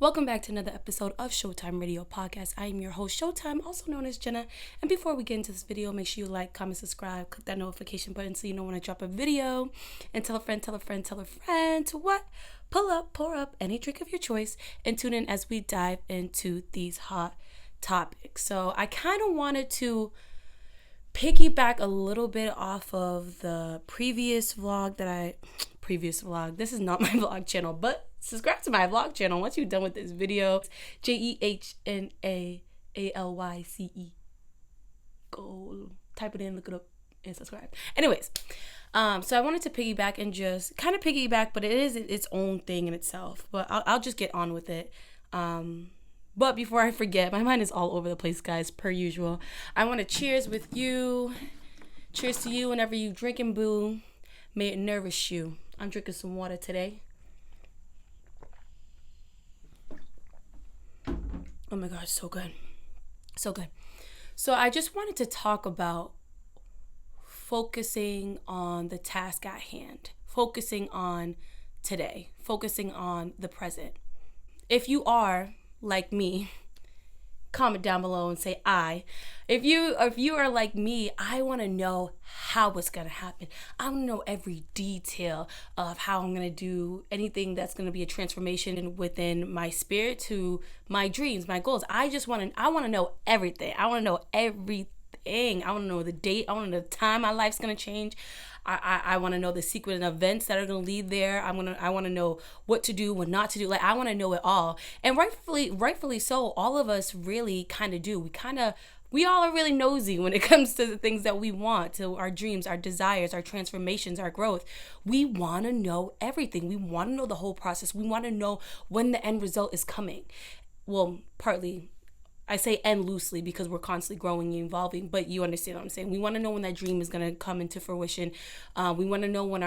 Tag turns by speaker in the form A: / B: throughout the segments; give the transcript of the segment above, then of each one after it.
A: Welcome back to another episode of Showtime Radio Podcast. I am your host, Showtime, also known as Jenna. And before we get into this video, make sure you like, comment, subscribe, click that notification button so you know when I drop a video. And tell a friend, tell a friend, tell a friend to what? Pull up, pour up any drink of your choice and tune in as we dive into these hot topics. So I kind of wanted to piggyback a little bit off of the previous vlog. This is not my vlog channel, but subscribe to my vlog channel once you're done with this video. JEHNAALYCE. Go type it in, look it up, and subscribe. Anyways, so I wanted to piggyback and just kind of piggyback, but it is its own thing in itself. But I'll just get on with it. But before I forget, my mind is all over the place, guys, per usual. I want to cheers with you. Cheers to you whenever you drinking, boo. May it nourish you. I'm drinking some water today. Oh my God, so good. So good. So I just wanted to talk about focusing on the task at hand, focusing on today, focusing on the present. If you are like me, comment down below and say I. If you are like me, I want to know how it's going to happen. I want to know every detail of how I'm going to do anything that's going to be a transformation within my spirit to my dreams, my goals. I want to know everything. I want to know everything. I want to know the date. I want to know the time my life's going to change. I want to know the sequence of events that are going to lead there. I want to know what to do, what not to do. Like, I want to know it all. And rightfully so, all of us really kind of do. We all are really nosy when it comes to the things that we want, to our dreams, our desires, our transformations, our growth. We want to know everything. We want to know the whole process. We want to know when the end result is coming. Well, partly, I say end loosely because we're constantly growing and evolving, but you understand what I'm saying. We want to know when that dream is going to come into fruition. We want to know when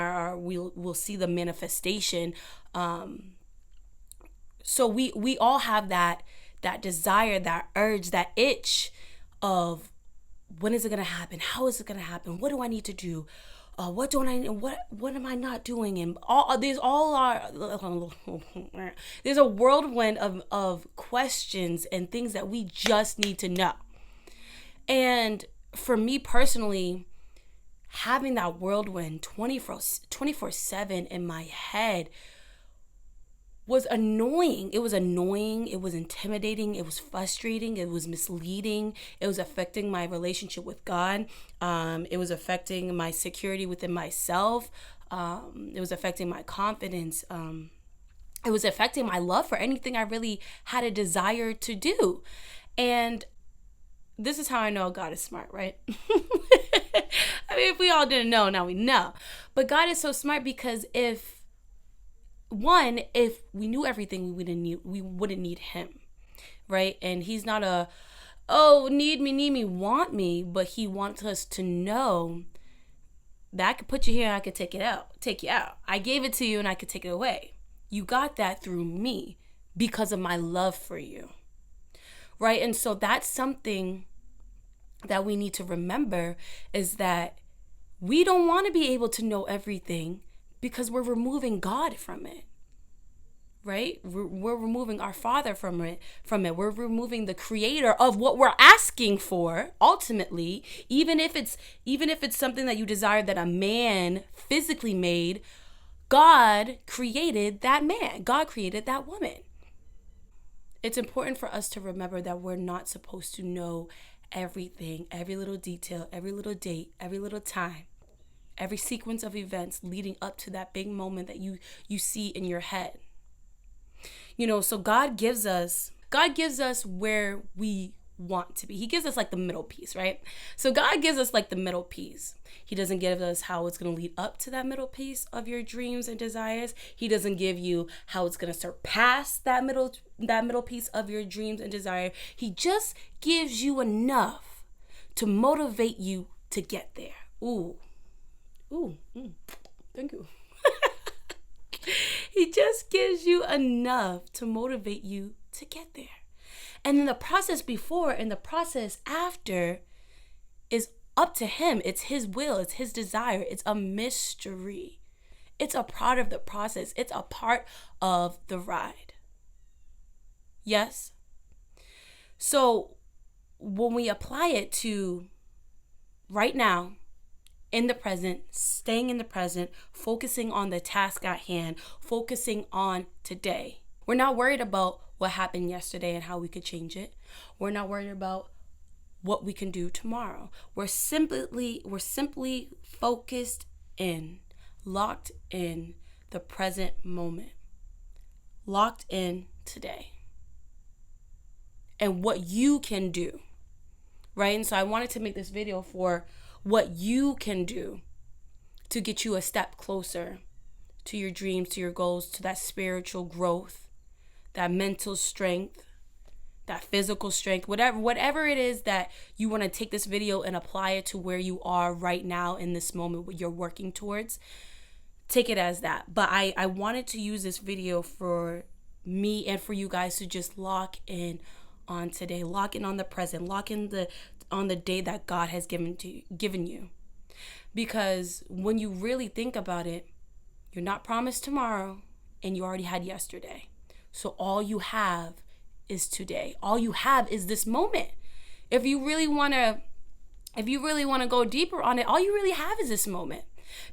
A: we'll see the manifestation. So we all have that desire, that urge, that itch of when is it going to happen? How is it going to happen? What do I need to do? What am I not doing? And there's a whirlwind of questions and things that we just need to know. And for me personally, having that whirlwind 24/7 in my head was annoying. It was intimidating, it was frustrating, it was misleading, it was affecting my relationship with God. It was affecting my security within myself. It was affecting my confidence. It was affecting my love for anything I really had a desire to do. And this is how I know God is smart, right? I mean, if we all didn't know, now we know. But God is so smart because if we knew everything, we wouldn't need him, right? And he's not need me, want me, but he wants us to know that I could put you here and I could take you out. I gave it to you and I could take it away. You got that through me because of my love for you, right? And so that's something that we need to remember, is that we don't want to be able to know everything, because we're removing God from it, right? We're removing our Father from it. We're removing the creator of what we're asking for, ultimately, even if it's something that you desire that a man physically made. God created that man. God created that woman. It's important for us to remember that we're not supposed to know everything, every little detail, every little date, every little time, every sequence of events leading up to that big moment that you see in your head. So God gives us where we want to be. He gives us like the middle piece, right? So God gives us like the middle piece. He doesn't give us how it's going to lead up to that middle piece of your dreams and desires. He doesn't give you how it's going to surpass that middle piece of your dreams and desire. He just gives you enough to motivate you to get there. Thank you. He just gives you enough to motivate you to get there. And then the process before and the process after is up to him. It's his will. It's his desire. It's a mystery. It's a part of the process. It's a part of the ride. Yes? So when we apply it to right now, in the present, staying in the present, focusing on the task at hand, focusing on today. We're not worried about what happened yesterday and how we could change it. We're not worried about what we can do tomorrow. We're simply focused in, locked in the present moment, locked in today. And what you can do, right? And so I wanted to make this video for what you can do to get you a step closer to your dreams, to your goals, to that spiritual growth, that mental strength, that physical strength, whatever it is that you want to take this video and apply it to where you are right now in this moment, what you're working towards. Take it as that. But I wanted to use this video for me and for you guys to just lock in on today, lock in on the present, lock in on the day that God has given you. Because when you really think about it, you're not promised tomorrow and you already had yesterday. So all you have is today. All you have is this moment. If you really want to go deeper on it, all you really have is this moment.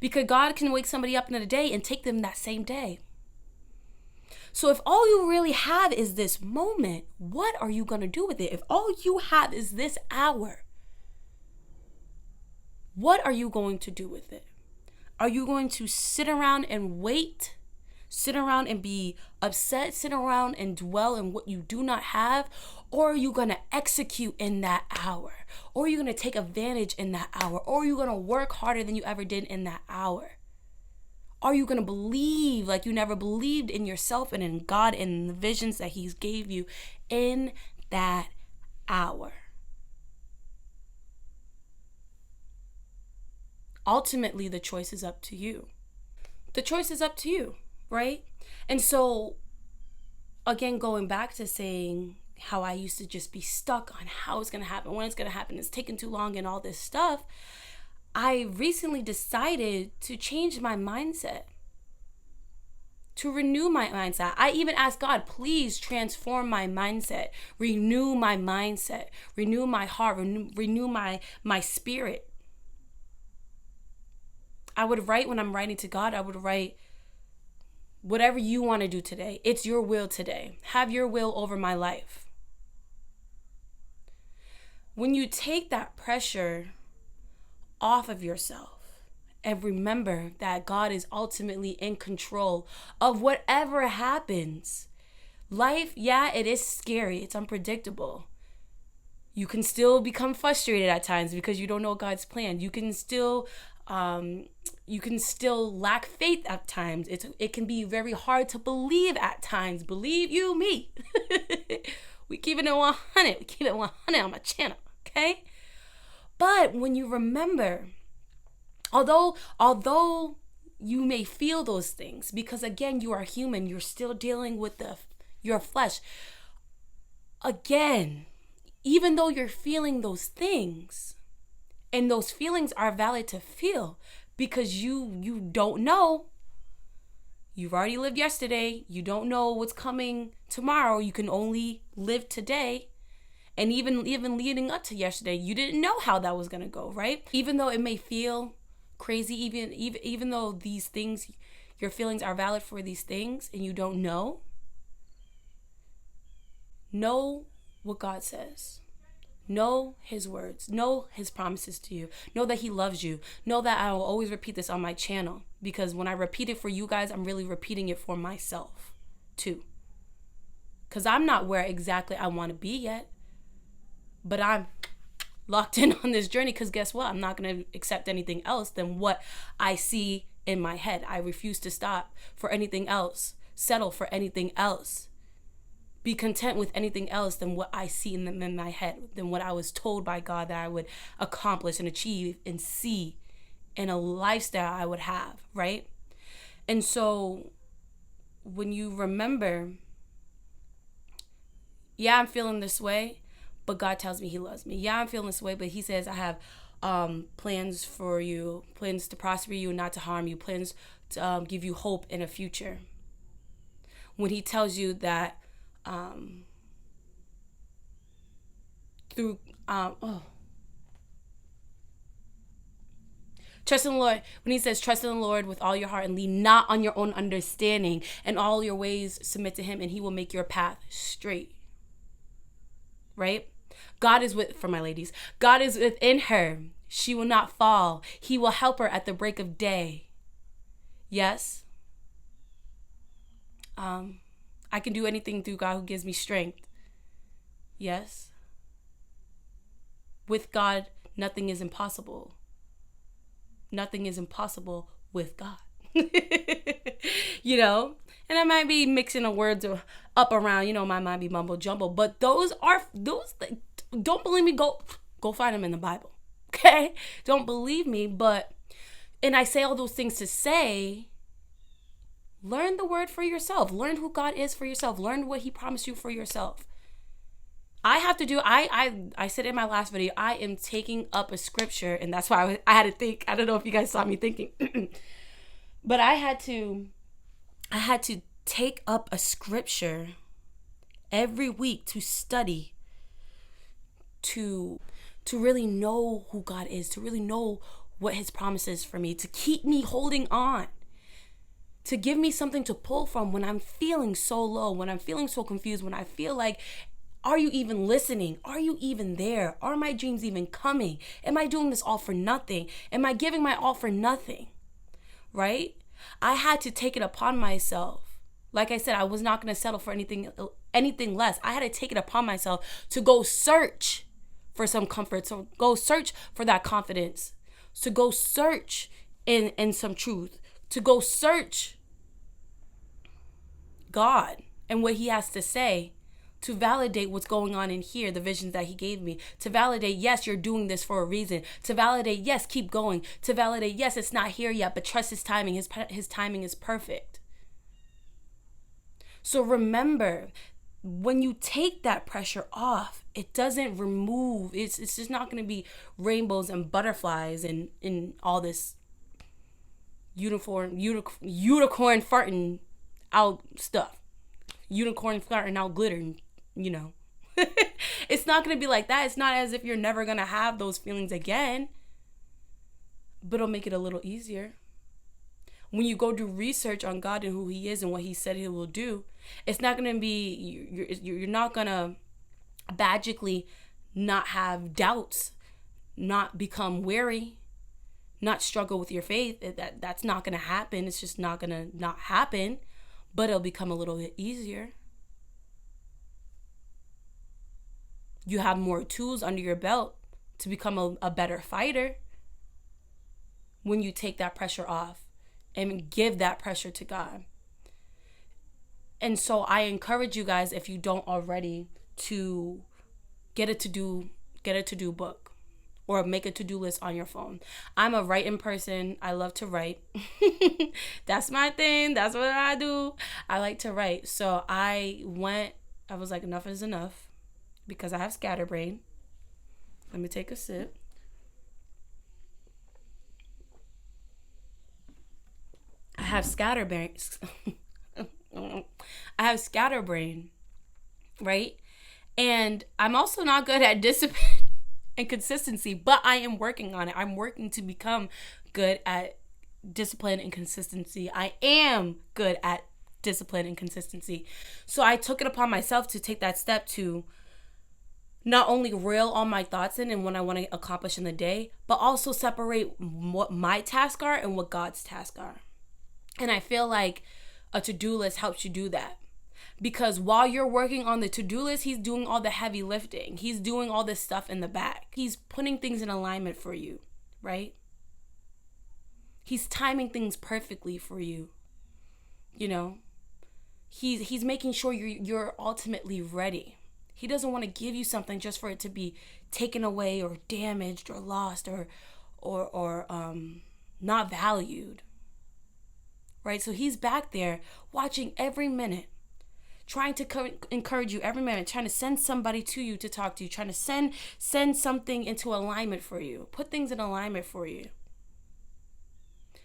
A: Because God can wake somebody up in a day and take them that same day. So if all you really have is this moment, what are you going to do with it? If all you have is this hour, what are you going to do with it? Are you going to sit around and wait? Sit around and be upset? Sit around and dwell in what you do not have? Or are you going to execute in that hour? Or are you going to take advantage in that hour? Or are you going to work harder than you ever did in that hour? Are you going to believe like you never believed in yourself and in God and in the visions that He's gave you in that hour? Ultimately, the choice is up to you. The choice is up to you, right? And so, again, going back to saying how I used to just be stuck on how it's going to happen, when it's going to happen, it's taking too long and all this stuff. I recently decided to change my mindset, to renew my mindset. I even asked God, please transform my mindset, renew my mindset, renew my heart, renew my spirit. I would write when I'm writing to God, I would write, whatever you want to do today, it's your will today. Have your will over my life. When you take that pressure off of yourself and remember that God is ultimately in control of whatever happens. Life, yeah, it is scary. It's unpredictable. You can still become frustrated at times because you don't know God's plan. You can still lack faith at times. It can be very hard to believe at times. Believe you me. We keep it 100. We keep it 100 on my channel, okay? But when you remember, although you may feel those things, because again, you are human, you're still dealing with your flesh. Again, even though you're feeling those things, and those feelings are valid to feel, because you don't know. You've already lived yesterday. You don't know what's coming tomorrow. You can only live today. And even leading up to yesterday, you didn't know how that was going to go, right? Even though it may feel crazy, even though these things, your feelings are valid for these things, and you don't know what God says. Know His words. Know His promises to you. Know that He loves you. Know that I will always repeat this on my channel, because when I repeat it for you guys, I'm really repeating it for myself too. Because I'm not where exactly I want to be yet. But I'm locked in on this journey, because guess what? I'm not going to accept anything else than what I see in my head. I refuse to stop for anything else, settle for anything else, be content with anything else than what I see in my head, than what I was told by God that I would accomplish and achieve and see in a lifestyle I would have, right? And so when you remember, yeah, I'm feeling this way, but God tells me He loves me. Yeah, I'm feeling this way, but He says I have plans for you, plans to prosper you and not to harm you, plans to give you hope in a future. When He tells you that through trust in the Lord. When he says trust in the Lord with all your heart and lean not on your own understanding, and all your ways submit to him, and he will make your path straight. Right? God is with, for my ladies, God is within her. She will not fall. He will help her at the break of day. Yes. I can do anything through God who gives me strength. Yes. With God, nothing is impossible. Nothing is impossible with God. You know? And I might be mixing the words up around, you know, my mind be mumble jumble. But those, don't believe me, go find them in the Bible. Okay? Don't believe me, but, and I say all those things to say, learn the word for yourself. Learn who God is for yourself. Learn what he promised you for yourself. I have to do, I said in my last video, I am taking up a scripture, and that's why I had to think. I don't know if you guys saw me thinking, but I had to take up a scripture every week to study, to really know who God is, to really know what his promises for me, to keep me holding on, to give me something to pull from when I'm feeling so low, when I'm feeling so confused, when I feel like, are you even listening? Are you even there? Are my dreams even coming? Am I doing this all for nothing? Am I giving my all for nothing? Right? I had to take it upon myself. Like I said, I was not going to settle for anything less. I had to take it upon myself to go search for some comfort, to go search for that confidence, to go search in some truth, to go search God and what he has to say, to validate what's going on in here, the visions that he gave me, to validate, yes, you're doing this for a reason, to validate, yes, keep going, to validate, yes, it's not here yet, but trust his timing. His timing is perfect. So remember, when you take that pressure off, it doesn't remove, it's just not going to be rainbows and butterflies and in all this unicorn farting out stuff. Unicorn farting out glitter, you know. It's not going to be like that. It's not as if you're never going to have those feelings again, but it'll make it a little easier. When you go do research on God and who he is and what he said he will do, it's not going to be, you're not going to magically not have doubts, not become weary, not struggle with your faith. That's not going to happen. It's just not going to not happen, but it'll become a little bit easier. You have more tools under your belt to become a better fighter when you take that pressure off and give that pressure to God. And so I encourage you guys, if you don't already, to get a to-do book or make a to-do list on your phone. I'm a writing person. I love to write. That's my thing. That's what I do. I like to write. So I was like, enough is enough, because I have scatterbrain. Let me take a sip. I have scatterbrain. I have scatterbrain, right? And I'm also not good at discipline and consistency, but I am working on it. I'm working to become good at discipline and consistency. I am good at discipline and consistency. So I took it upon myself to take that step to not only reel all my thoughts in and what I want to accomplish in the day, but also separate what my tasks are and what God's tasks are. And I feel like a to-do list helps you do that. Because while you're working on the to-do list, he's doing all the heavy lifting. He's doing all this stuff in the back. He's putting things in alignment for you, right? He's timing things perfectly for you. You know, he's making sure you're ultimately ready. He doesn't want to give you something just for it to be taken away or damaged or lost or not valued. Right? So he's back there watching every minute, trying to encourage you every minute, trying to send somebody to you to talk to you, trying to send something into alignment for you, put things in alignment for you.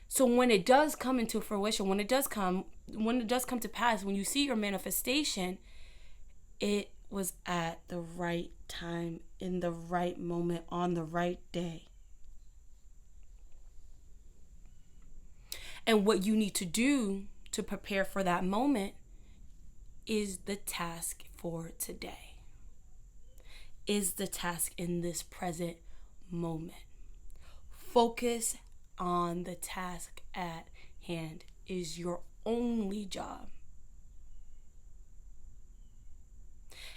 A: So when it does come into fruition, when it does come to pass, when you see your manifestation, it was at the right time, in the right moment, on the right day. And what you need to do to prepare for that moment is the task for today, is the task in this present moment. Focus on the task at hand is your only job.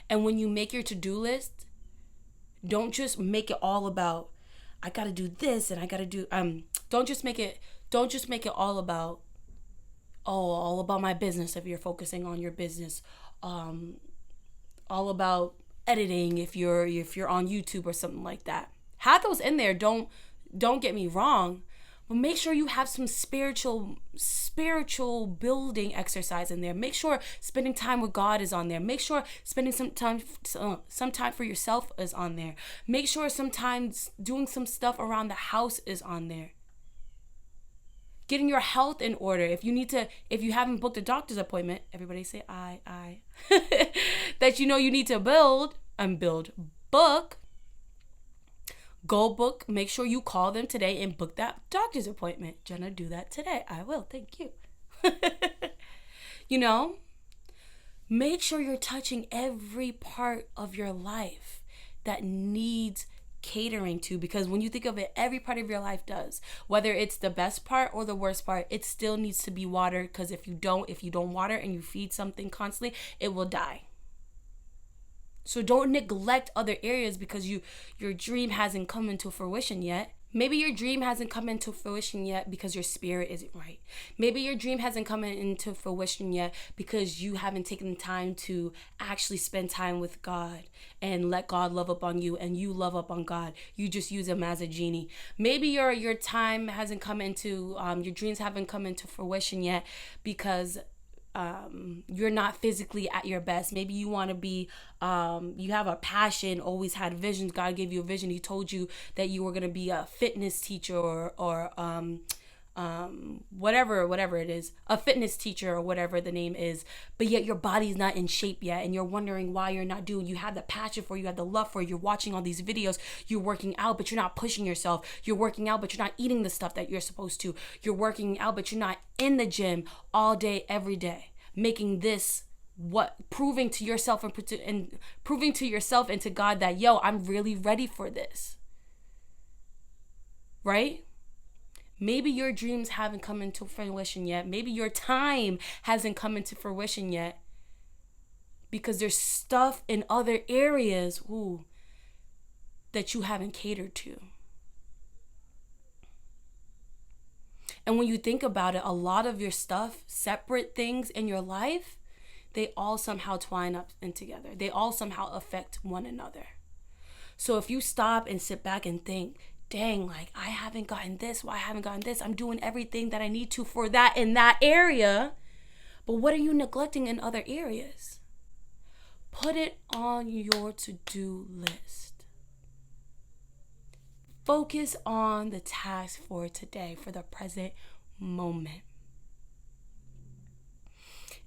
A: And when you make your to-do list, don't just make it all about, I got to do this and I got to do, don't just make it all about, all about my business if you're focusing on your business, all about editing if you're on YouTube or something like that. Have those in there, don't get me wrong, but make sure you have some spiritual building exercise in there. Make sure spending time with God is on there. Make sure spending some time for yourself is on there. Make sure sometimes doing some stuff around the house is on there. Getting your health in order. If you haven't booked a doctor's appointment, everybody say I that you need to book. Go book. Make sure you call them today and book that doctor's appointment. Jenna, do that today. I will. Thank you. Make sure you're touching every part of your life that needs catering to, because when you think of it, every part of your life does. Whether it's the best part or the worst part, it still needs to be watered, because if you don't water and you feed something constantly, it will die. So don't neglect other areas because your dream hasn't come into fruition yet. Maybe your dream hasn't come into fruition yet because your spirit isn't right. Maybe your dream hasn't come into fruition yet because you haven't taken the time to actually spend time with God and let God love up on you and you love up on God. You just use him as a genie. Maybe your time hasn't come into, your dreams haven't come into fruition yet because you're not physically at your best. Maybe you want to be, you have a passion, always had visions. God gave you a vision. He told you that you were going to be a fitness teacher or whatever it is, a fitness teacher or whatever the name is, but yet your body's not in shape yet and you're wondering why you're not doing. You have the passion for it, you have the love for it, you're watching all these videos, you're working out but you're not pushing yourself, you're working out but you're not eating the stuff that you're supposed to, you're working out but you're not in the gym all day every day, making this proving to yourself and proving to yourself and to God that, yo, I'm really ready for this, right? Maybe your dreams haven't come into fruition yet. Maybe your time hasn't come into fruition yet because there's stuff in other areas that you haven't catered to. And when you think about it, a lot of your stuff, separate things in your life, they all somehow twine up in together. They all somehow affect one another. So if you stop and sit back and think, dang, like I haven't gotten this, why I haven't gotten this? I'm doing everything that I need to for that in that area. But what are you neglecting in other areas? Put it on your to-do list. Focus on the task for today, for the present moment.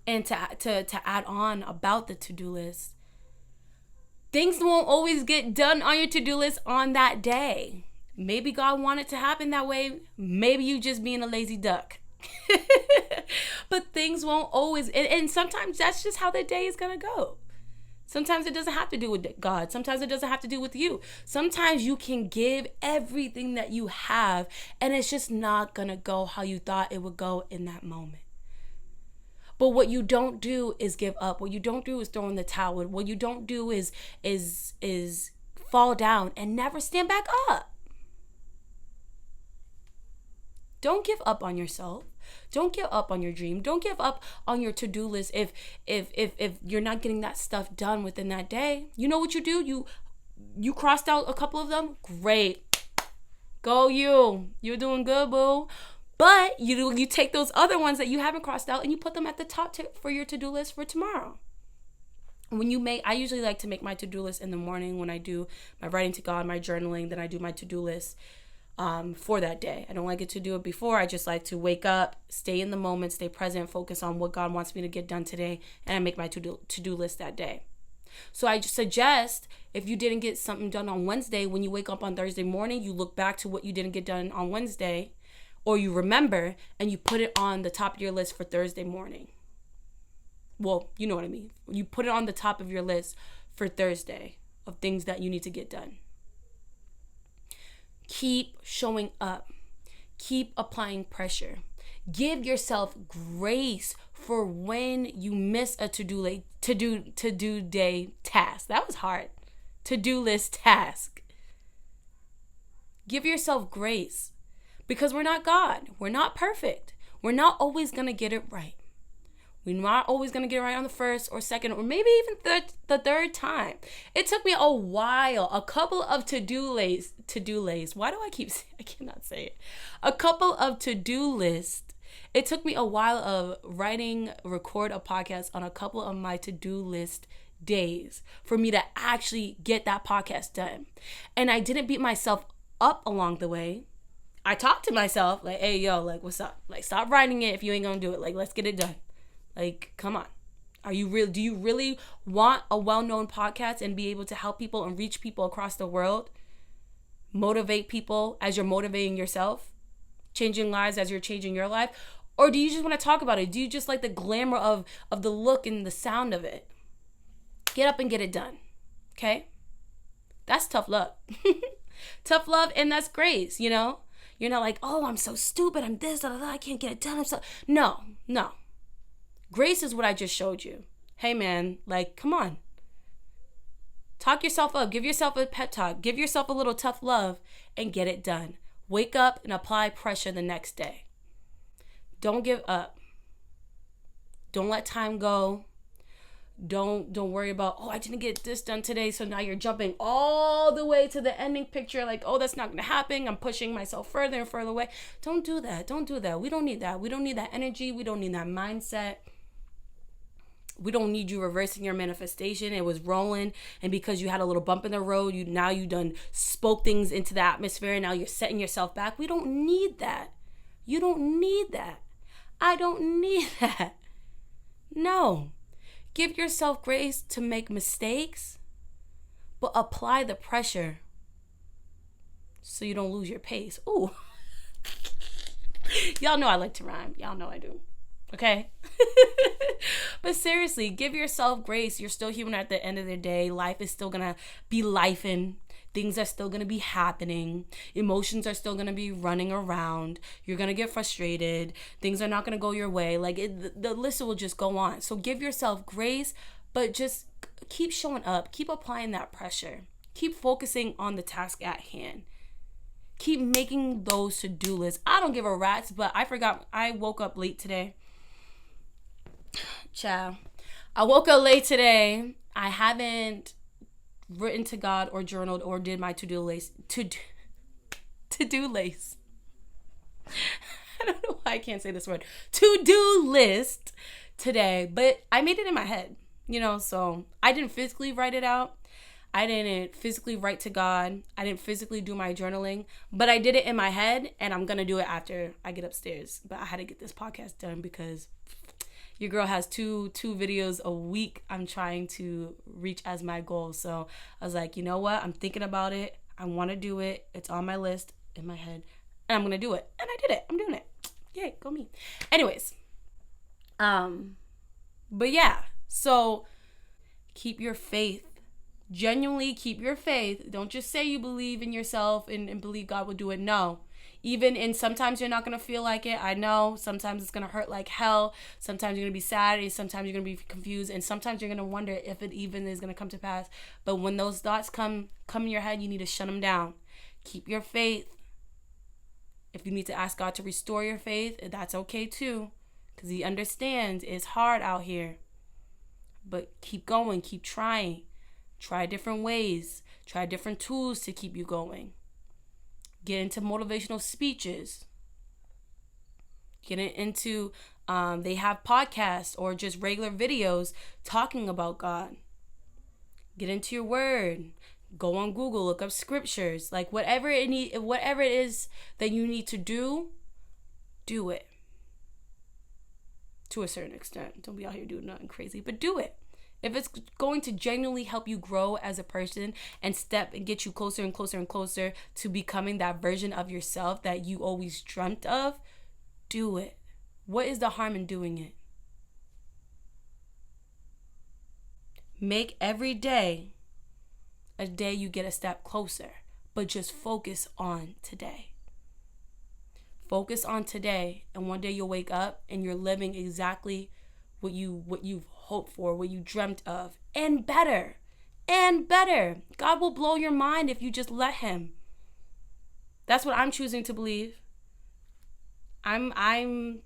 A: And to add on about the to-do list, things won't always get done on your to-do list on that day. Maybe God wanted to happen that way. Maybe you just being a lazy duck. But things won't always, and sometimes that's just how the day is going to go. Sometimes it doesn't have to do with God. Sometimes it doesn't have to do with you. Sometimes you can give everything that you have and it's just not going to go how you thought it would go in that moment. But what you don't do is give up. What you don't do is throw in the towel. What you don't do is fall down and never stand back up. Don't give up on yourself. Don't give up on your dream. Don't give up on your to-do list if you're not getting that stuff done within that day. You know what you do? You crossed out a couple of them. Great. Go you. You're doing good, boo. But you take those other ones that you haven't crossed out and you put them at the top for your to-do list for tomorrow. I usually like to make my to-do list in the morning when I do my writing to God, my journaling, then I do my to-do list for that day. I don't like it to do it before. I just like to wake up, stay in the moment, stay present, focus on what God wants me to get done today, and I make my to-do list that day. So I just suggest, if you didn't get something done on Wednesday, when you wake up on Thursday morning, you look back to what you didn't get done on Wednesday, or you remember, and you put it on the top of your list for Thursday morning. Well, you know what I mean. You put it on the top of your list for Thursday of things that you need to get done. Keep showing up. Keep applying pressure. Give yourself grace for when you miss a to-do day task. That was hard. To-do list task. Give yourself grace, because we're not God. We're not perfect. We're not always going to get it right. We're not always going to get it right on the first or second or maybe even the third time. It took me a while, a couple of to-do lists. Why do I cannot say it. A couple of to-do lists. It took me a while of record a podcast on a couple of my to-do list days for me to actually get that podcast done. And I didn't beat myself up along the way. I talked to myself like, hey, yo, like, what's up? Like, stop writing it if you ain't gonna do it. Like, let's get it done. Like, come on. Do you really want a well-known podcast and be able to help people and reach people across the world? Motivate people as you're motivating yourself? Changing lives as you're changing your life? Or do you just want to talk about it? Do you just like the glamour of the look and the sound of it? Get up and get it done. Okay? That's tough love. Tough love, and that's grace, you know? You're not like, oh, I'm so stupid. I'm this, I can't get it done. No. Grace is what I just showed you. Hey, man, like, come on. Talk yourself up. Give yourself a pep talk. Give yourself a little tough love and get it done. Wake up and apply pressure the next day. Don't give up. Don't let time go. Don't worry about, oh, I didn't get this done today, so now you're jumping all the way to the ending picture like, oh, that's not going to happen. I'm pushing myself further and further away. Don't do that. We don't need that. We don't need that energy. We don't need that mindset. We don't need you reversing your manifestation. It was rolling, and because you had a little bump in the road, you done spoke things into the atmosphere, and now you're setting yourself back. We don't need that. You don't need that. I don't need that. No. Give yourself grace to make mistakes, but apply the pressure so you don't lose your pace. Ooh. Y'all know I like to rhyme. Y'all know I do. Okay? But seriously, give yourself grace. You're still human at the end of the day. Life is still going to be lifing. Things are still going to be happening. Emotions are still going to be running around. You're going to get frustrated. Things are not going to go your way. Like, the list will just go on. So give yourself grace, but just keep showing up. Keep applying that pressure. Keep focusing on the task at hand. Keep making those to-do lists. I don't give a rat's, but I forgot. I woke up late today. Ciao. I woke up late today. I haven't written to God or journaled or did my to-do list. To-do list. I don't know why I can't say this word. To-do list today, but I made it in my head, so I didn't physically write it out. I didn't physically write to God. I didn't physically do my journaling, but I did it in my head, and I'm going to do it after I get upstairs. But I had to get this podcast done because your girl has two videos a week I'm trying to reach as my goal. So I was like, you know what? I'm thinking about it. I want to do it. It's on my list in my head, and I'm going to do it. And I did it. I'm doing it. Yay, go me. Anyways, but yeah, so keep your faith. Genuinely keep your faith. Don't just say you believe in yourself and believe God will do it. No. Sometimes you're not going to feel like it. I know. Sometimes it's going to hurt like hell. Sometimes you're going to be sad. And sometimes you're going to be confused. And sometimes you're going to wonder if it even is going to come to pass. But when those thoughts come in your head, you need to shut them down. Keep your faith. If you need to ask God to restore your faith, that's okay too. Because He understands it's hard out here. But keep going. Keep trying. Try different ways. Try different tools to keep you going. Get into motivational speeches. Get into, they have podcasts or just regular videos talking about God. Get into your word. Go on Google, look up scriptures. Like whatever it is that you need to do it. To a certain extent. Don't be out here doing nothing crazy, but do it. if it's going to genuinely help you grow as a person and step and get you closer and closer and closer to becoming that version of yourself that you always dreamt of, do it. What is the harm in doing it? Make every day a day you get a step closer, but just focus on today. Focus on today, and one day you'll wake up and you're living exactly what you've hoped for, what you dreamt of, and better. And better. God will blow your mind if you just let him. That's what I'm choosing to believe. I'm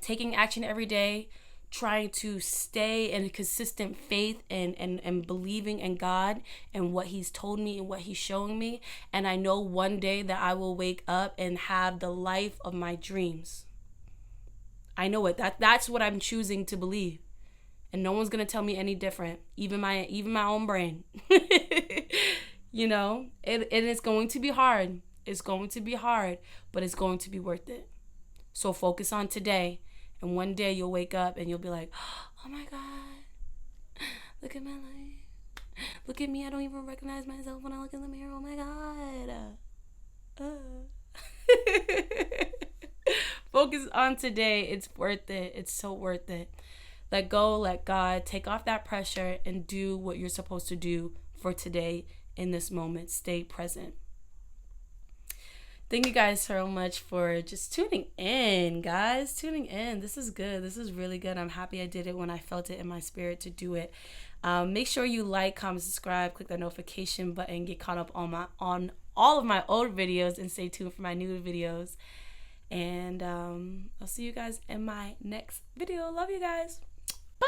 A: taking action every day, trying to stay in a consistent faith and believing in God and what he's told me and what he's showing me. And I know one day that I will wake up and have the life of my dreams. I know it. That's what I'm choosing to believe. And no one's going to tell me any different, even my own brain. You know, it is going to be hard. It's going to be hard, but it's going to be worth it. So focus on today. And one day you'll wake up and you'll be like, oh my God, look at my life. Look at me. I don't even recognize myself when I look in the mirror. Oh my God. Focus on today. It's worth it. It's so worth it. Let go, let God. Take off that pressure and do what you're supposed to do for today in this moment. Stay present. Thank you guys so much for just tuning in, guys. Tuning in. This is good. This is really good. I'm happy I did it when I felt it in my spirit to do it. Make sure you like, comment, subscribe, click that notification button, get caught up on all of my old videos, and stay tuned for my new videos. And I'll see you guys in my next video. Love you guys. Bye.